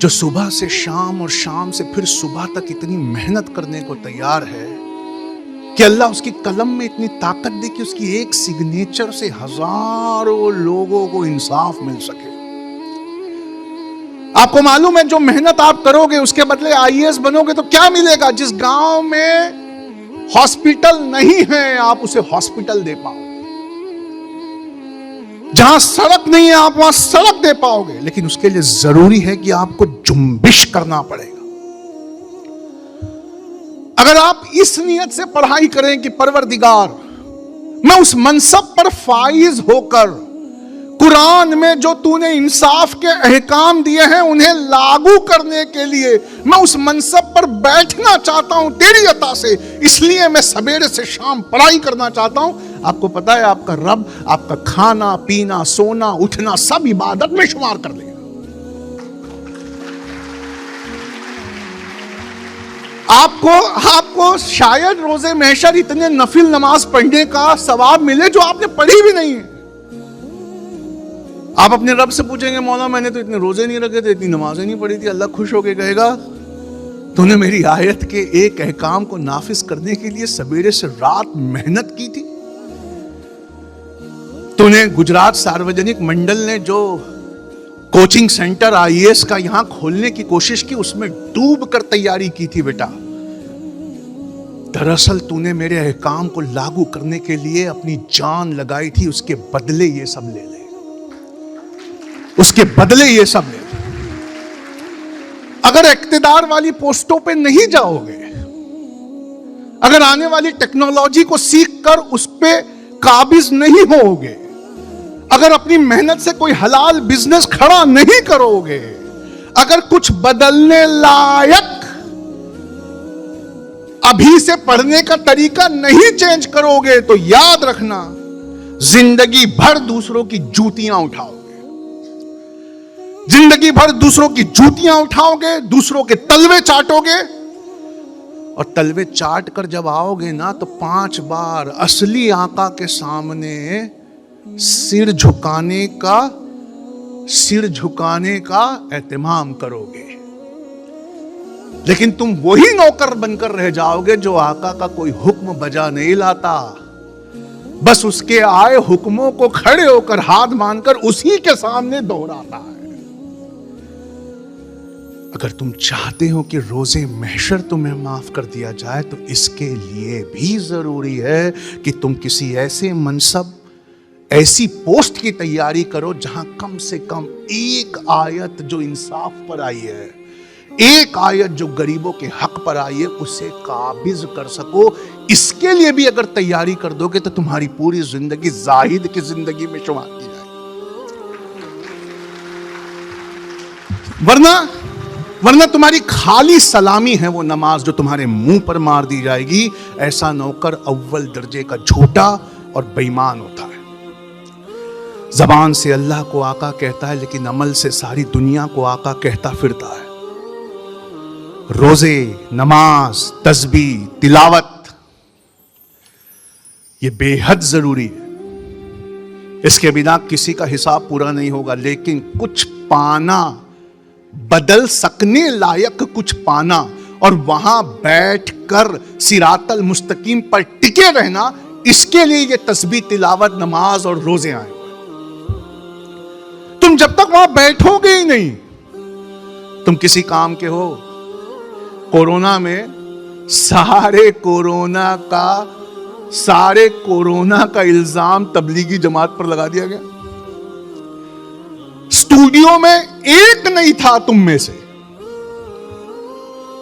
जो सुबह से शाम और शाम से फिर सुबह तक इतनी मेहनत करने को तैयार है कि अल्लाह उसकी कलम में इतनी ताकत दे कि उसकी एक सिग्नेचर से हजारों लोगों को इंसाफ मिल सके। आपको मालूम है जो मेहनत आप करोगे उसके बदले आईएएस बनोगे तो क्या मिलेगा? जिस गांव में हॉस्पिटल नहीं है आप उसे हॉस्पिटल दे पाओ, जहां सड़क नहीं है आप वहां सड़क दे पाओगे। लेकिन उसके लिए जरूरी है कि आपको जुम्बिश करना पड़ेगा। अगर आप इस नियत से पढ़ाई करें कि परवरदिगार मैं उस मनसब पर फाइज होकर कुरान में जो तूने इंसाफ के अहकाम दिए हैं उन्हें लागू करने के लिए मैं उस मनसब पर बैठना चाहता हूं तेरी अता से, इसलिए मैं सवेरे से शाम पढ़ाई करना चाहता हूं। आपको पता है आपका रब आपका खाना पीना सोना उठना सब इबादत में शुमार कर लेगा। आपको शायद रोजे महशर इतने नफिल नमाज पढ़ने का सवाब मिले जो आपने पढ़ी भी नहीं है। आप अपने रब से पूछेंगे मौला मैंने तो इतने रोजे नहीं रखे थे, इतनी नमाजें नहीं पढ़ी थी। अल्लाह खुश होकर कहेगा तूने मेरी आयत के एक अहकाम को नाफिज करने के लिए सवेरे से रात मेहनत की थी। तूने गुजरात सार्वजनिक मंडल ने जो कोचिंग सेंटर आईएएस का यहां खोलने की कोशिश की उसमें डूब कर तैयारी की थी बेटा। दरअसल तूने मेरे अहकाम को लागू करने के लिए अपनी जान लगाई थी, उसके बदले ये सब ले ले, उसके बदले ये सब ले ले। अगर इक्तिदार वाली पोस्टों पे नहीं जाओगे, अगर आने वाली टेक्नोलॉजी को सीख कर उस पे काबिज नहीं होगे, अगर अपनी मेहनत से कोई हलाल बिजनेस खड़ा नहीं करोगे, अगर कुछ बदलने लायक अभी से पढ़ने का तरीका नहीं चेंज करोगे तो याद रखना जिंदगी भर दूसरों की जूतियां उठाओगे, जिंदगी भर दूसरों की जूतियां उठाओगे, दूसरों के तलवे चाटोगे। और तलवे चाट कर जब आओगे ना तो 5 बार असली आका के सामने सिर झुकाने का एहतमाम करोगे। लेकिन तुम वही नौकर बनकर रह जाओगे जो आका का कोई हुक्म बजा नहीं लाता, बस उसके आए हुक्मों को खड़े होकर हाथ मानकर उसी के सामने दोहराता है। अगर तुम चाहते हो कि रोजे महशर तुम्हें माफ कर दिया जाए तो इसके लिए भी जरूरी है कि तुम किसी ऐसे मनसब ऐसी पोस्ट की तैयारी करो जहां कम से कम एक आयत जो इंसाफ पर आई है, एक आयत जो गरीबों के हक पर आई है उसे काबिज कर सको। इसके लिए भी अगर तैयारी कर दोगे तो तुम्हारी पूरी जिंदगी जाहिद की जिंदगी में शुमार की जाएगी। वरना तुम्हारी खाली सलामी है वो नमाज जो तुम्हारे मुंह पर मार दी जाएगी। ऐसा नौकर अव्वल दर्जे का झूठा और बेईमान होता है। जबान से अल्लाह को आका कहता है लेकिन अमल से सारी दुनिया को आका कहता फिरता है। रोजे नमाज तस्बीह तिलावत ये बेहद जरूरी है, इसके बिना किसी का हिसाब पूरा नहीं होगा। लेकिन कुछ पाना, बदल सकने लायक कुछ पाना और वहां बैठकर सिरातल मुस्तकीम पर टिके रहना, इसके लिए ये तस्बीह तिलावत नमाज और रोजे आए। तुम जब तक वहां बैठोगे ही नहीं, तुम किसी काम के हो। कोरोना में सारे कोरोना का इल्जाम तबलीगी जमात पर लगा दिया गया। स्टूडियो में एक नहीं था तुम में से,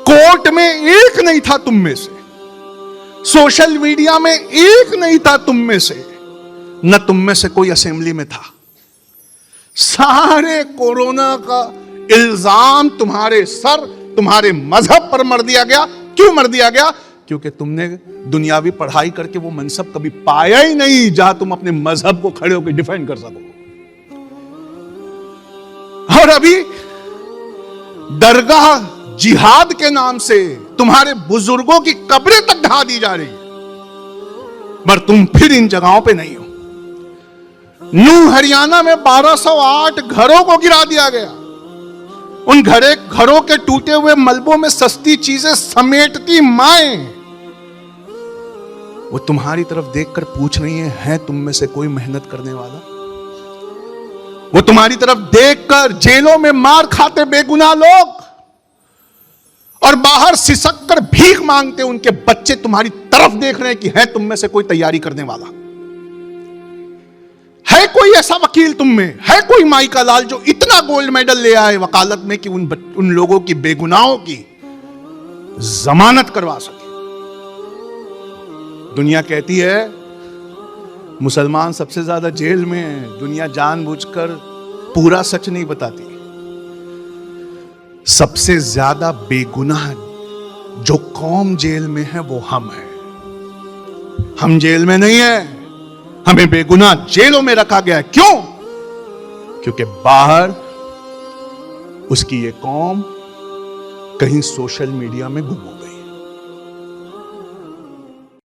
कोर्ट में एक नहीं था तुम में से, सोशल मीडिया में एक नहीं था तुम में से, न तुम में से कोई असेंबली में था। सारे कोरोना का इल्जाम तुम्हारे सर, तुम्हारे मजहब पर मर दिया गया। क्यों मर दिया गया? क्योंकि तुमने दुनियावी पढ़ाई करके वो मनसब कभी पाया ही नहीं जहां तुम अपने मजहब को खड़े होकर डिफेंड कर सको। और अभी दरगाह जिहाद के नाम से तुम्हारे बुजुर्गों की कब्रें तक ढा दी जा रही है, पर तुम फिर इन जगहों पे नहीं हो। नूह हरियाणा में 1208 घरों को गिरा दिया गया। उन घरों के टूटे हुए मलबों में सस्ती चीजें समेटती माएं, वो तुम्हारी तरफ देखकर पूछ रही है तुम में से कोई मेहनत करने वाला? वो तुम्हारी तरफ देखकर जेलों में मार खाते बेगुनाह लोग और बाहर सिसक कर भीख मांगते उनके बच्चे तुम्हारी तरफ देख रहे हैं कि है तुम में से कोई तैयारी करने वाला? है कोई ऐसा वकील तुम में? है कोई माई का लाल जो इतना गोल्ड मेडल ले आए वकालत में कि उन लोगों की बेगुनाहों की जमानत करवा सके? दुनिया कहती है मुसलमान सबसे ज्यादा जेल में है। दुनिया जानबूझकर पूरा सच नहीं बताती। सबसे ज्यादा बेगुनाह जो कौम जेल में है वो हम हैं। हम जेल में नहीं है, हमें बेगुनाह जेलों में रखा गया है। क्यों? क्योंकि बाहर उसकी ये कौम कहीं सोशल मीडिया में गुम हो।